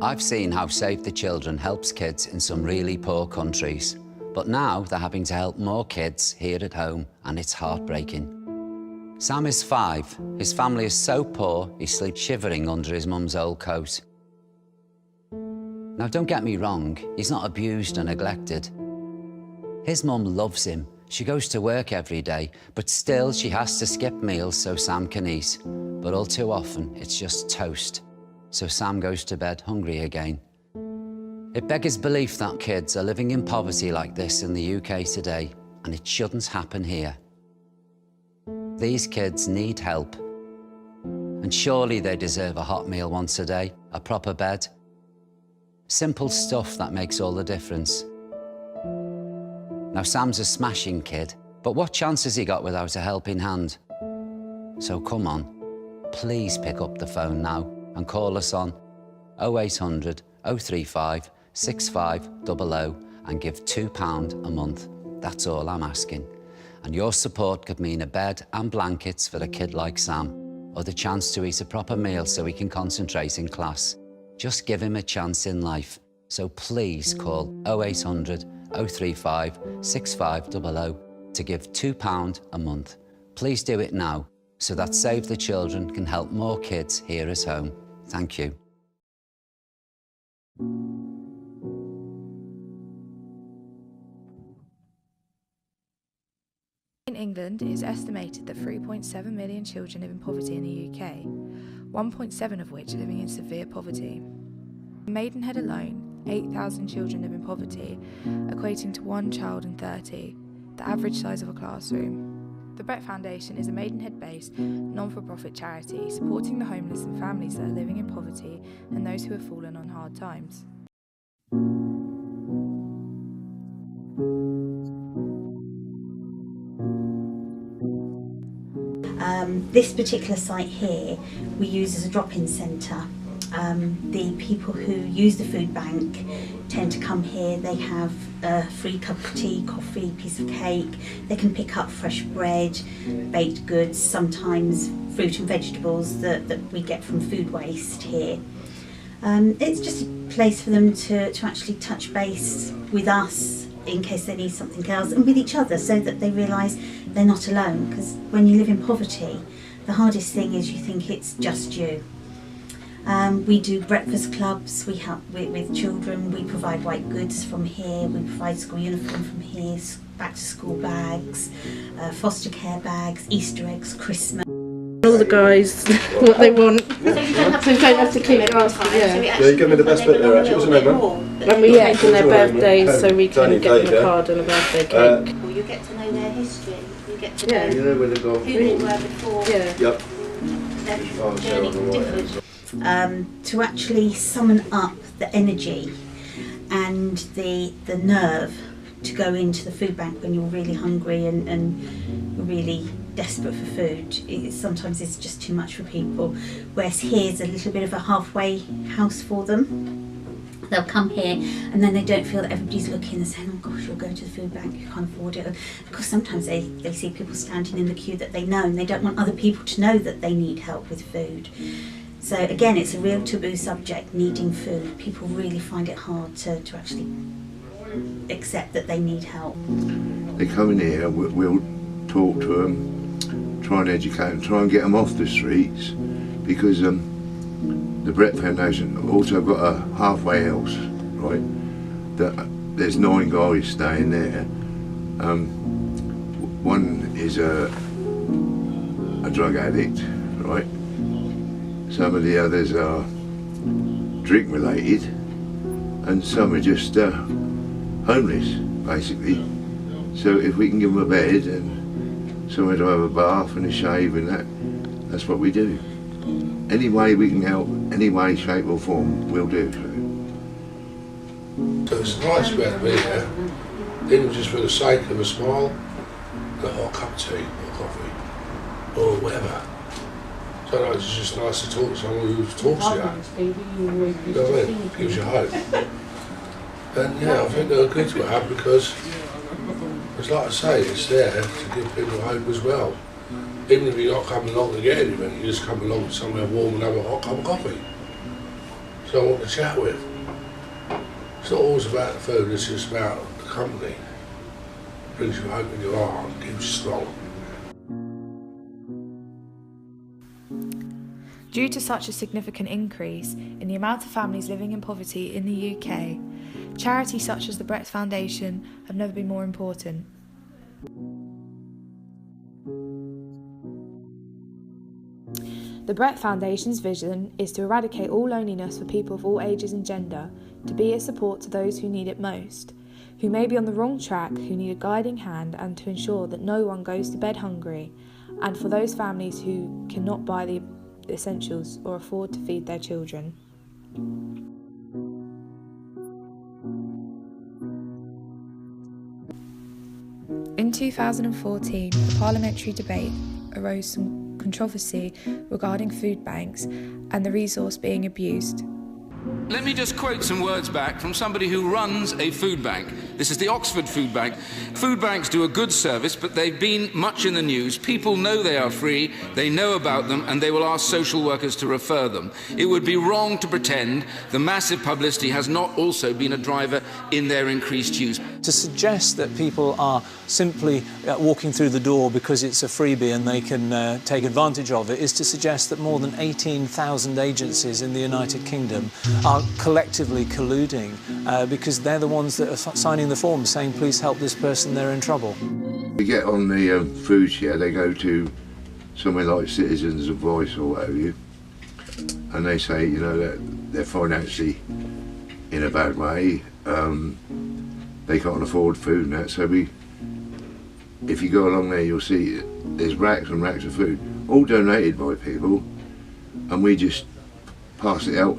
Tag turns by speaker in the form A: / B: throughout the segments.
A: I've seen how Save the Children helps kids in some really poor countries, but now they're having to help more kids here at home, and it's heartbreaking. Sam is 5. His family is so poor, he sleeps shivering under his mum's old coat. Now, don't get me wrong, he's not abused or neglected. His mum loves him. She goes to work every day, but still she has to skip meals so Sam can eat. But all too often, it's just toast. So Sam goes to bed hungry again. It beggars belief that kids are living in poverty like this in the UK today, and it shouldn't happen here. These kids need help. And surely they deserve a hot meal once a day, a proper bed. Simple stuff that makes all the difference. Now, Sam's a smashing kid, but what chance has he got without a helping hand? So come on, please pick up the phone now and call us on 0800 035 6500 and give £2 a month. That's all I'm asking. And your support could mean a bed and blankets for a kid like Sam, or the chance to eat a proper meal so he can concentrate in class. Just give him a chance in life. So please call 0800 035 6500 to give £2 a month. Please do it now so that Save the Children can help more kids here at home. Thank you.
B: In England, it is estimated that 3.7 million children live in poverty in the UK, 1.7 of which are living in severe poverty. In Maidenhead alone, 8,000 children live in poverty, equating to 1 child in 30, the average size of a classroom. The Brett Foundation is a Maidenhead-based, non-for-profit charity supporting the homeless and families that are living in poverty and those who have fallen on hard times.
C: This particular site here we use as a drop-in centre. The people who use the food bank tend to come here. They have a free cup of tea, coffee, piece of cake. They can pick up fresh bread, baked goods, sometimes fruit and vegetables that we get from food waste here. It's just a place for them to actually touch base with us in case they need something else, and with each other, so that they realise they're not alone. Because when you live in poverty, the hardest thing is you think it's just you. We do breakfast clubs, we help with children, we provide white goods from here, we provide school uniform from here, back to school bags, foster care bags, Easter eggs, Christmas.
D: All the guys what they want, so you don't have to keep asking.
E: Yeah, you give me the best bit there actually, wasn't it, man?
D: And we take them their birthdays so we can get them a card and a birthday cake.
C: Well, you get to know their history, you get to know
E: You know where they go.
C: who they were before.
D: Yeah.
E: Yep.
C: Their journey different. To actually summon up the energy and the nerve to go into the food bank when you're really hungry and you're really desperate for food, sometimes it's just too much for people. Whereas here's a little bit of a halfway house for them. They'll come here and then they don't feel that everybody's looking and saying, oh gosh, you'll go to the food bank, you can't afford it. Because sometimes they see people standing in the queue that they know, and they don't want other people to know that they need help with food. So again, it's a real taboo subject, needing food. People really find it hard to actually accept that they need help.
F: They come in here, we'll talk to them, try and educate them, try and get them off the streets, because the Brett Foundation also got a halfway house, right? There's 9 guys staying there. One is a drug addict, right? Some of the others are drink related, and some are just homeless, basically. So if we can give them a bed and somewhere to have a bath and a shave and that's what we do. Any way we can help, any way, shape or form, we'll do.
G: So it's nice about being here, even just for the sake of a smile, a hot cup of tea or coffee or whatever. Sometimes it's just nice to talk to someone who talks to you. You know what I mean? Gives you hope. And yeah, I think they're good to have, because it's like I say, it's there to give people hope as well. Even if you're not coming along to get anything, you just come along to somewhere warm and have a hot cup of coffee. someone to chat with. It's not always about the food, it's just about the company. Brings you hope in your heart and keeps you strong.
B: Due to such a significant increase in the amount of families living in poverty in the UK, charities such as the Brett Foundation have never been more important. The Brett Foundation's vision is to eradicate all loneliness for people of all ages and gender, to be a support to those who need it most, who may be on the wrong track, who need a guiding hand, and to ensure that no one goes to bed hungry, and for those families who cannot buy the essentials or afford to feed their children. In 2014, a parliamentary debate arose some controversy regarding food banks and the resource being abused.
H: Let me just quote some words back from somebody who runs a food bank. This is the Oxford Food Bank. Food banks do a good service, but they've been much in the news. People know they are free, they know about them, and they will ask social workers to refer them. It would be wrong to pretend the massive publicity has not also been a driver in their increased use.
I: To suggest that people are simply walking through the door because it's a freebie and they can take advantage of it is to suggest that more than 18,000 agencies in the United Kingdom are collectively colluding because they're the ones that are signing the form saying, please help this person, they're in trouble.
F: We get on the food share, they go to somewhere like Citizens of Voice or whatever you, and they say, you know, that they're financially in a bad way, they can't afford food and that, so if you go along there you'll see there's racks and racks of food, all donated by people, and we just pass it out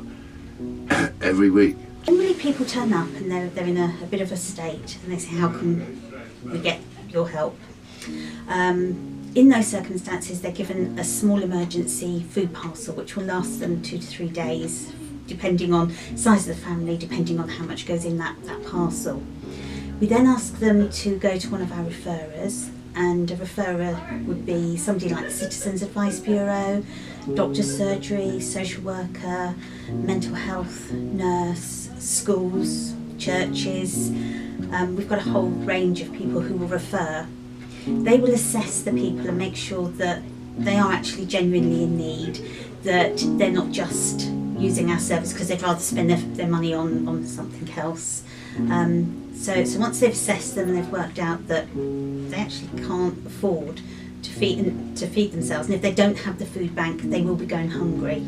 F: every week.
C: Generally people turn up and they're in a bit of a state and they say, how can we get your help? In those circumstances they're given a small emergency food parcel which will last them 2 to 3 days, depending on size of the family, depending on how much goes in that parcel. We then ask them to go to one of our referrers, and a referrer would be somebody like the Citizens Advice Bureau, doctor's surgery, social worker, mental health, nurse, schools, churches. We've got a whole range of people who will refer. They will assess the people and make sure that they are actually genuinely in need, that they're not just using our service because they'd rather spend their money on something else. So once they've assessed them and they've worked out that they actually can't afford to feed themselves, and if they don't have the food bank, they will be going hungry.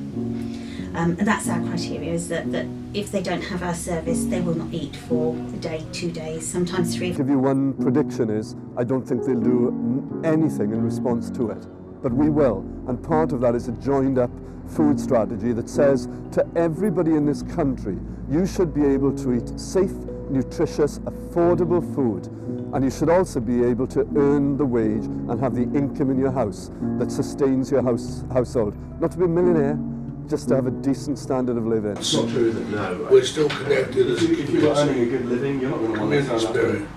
C: And that's our criteria, is that if they don't have our service, they will not eat for a day, 2 days, sometimes 3.
E: Give you one prediction is, I don't think they'll do anything in response to it, but we will. And part of that is a joined up food strategy that says to everybody in this country, you should be able to eat safe, nutritious, affordable food, and you should also be able to earn the wage and have the income in your house that sustains your household. Not to be a millionaire, just to have a decent standard of living.
G: It's not true, is it? No. We're still connected as a community.
E: If you're earning a good living, you're not going to want to
G: spirit.